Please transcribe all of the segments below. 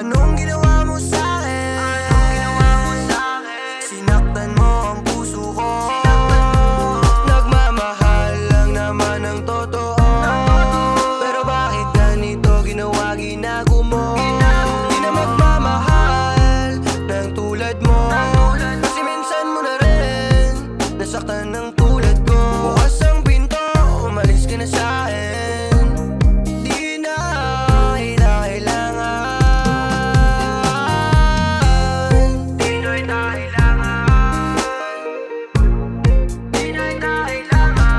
Anong ginawa mo sa'kin? Sinaktan mo ang puso ko. Nagmamahal lang naman ang totoo. Pero bakit ganito ginawa, ginago mo? Di na magmamahal ng tulad mo. Kasi minsan mo na rin nasaktan ng tulad ko. Bukas ang pinto, umalis ka na sa'kin. Di na kita kailangan. Di na kita kailangan. Di na kita kailangan.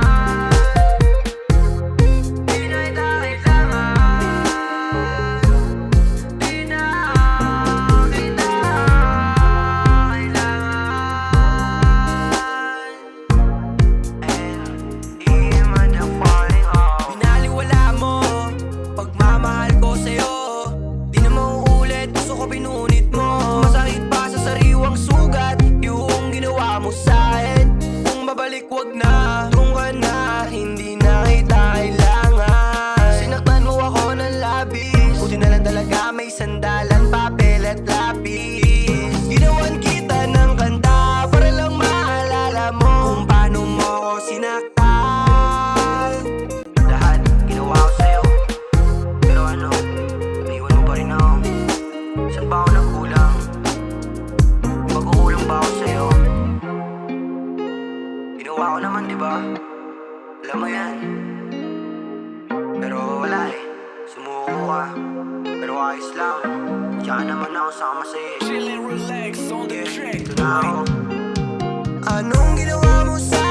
Di na kita kailangan. Di na kita kailangan. Binaliwala mo pagmamahal ko sa'yo. Di na mauulit, gusto ko pinunit mo. Masakit pa sa sariwang sugat yung ginawa mo sa'kin. Kung babalik wag na, kung ka na, hindi na kita kailangan. Sinaktan mo ako ng labis, buti na lang talaga may sandalan, papel at lapis. Ginawan kita ng kanta para lang maalala mo kung paano mo ako sinaktan. Lahat ginawa ko sa'yo, pero ano, naiwan mo pa rin ako. Saan ba ako nagkulang? Magkukulang ba ako sa'yo? Ginawa ko naman, diba? Alam mo yan. Pero wala eh, sumuko ka. Pero ayos lang, tsaka naman ako sama sa'yo. Chill and relax on the track. Ito na ako. Anong ginawa mo sa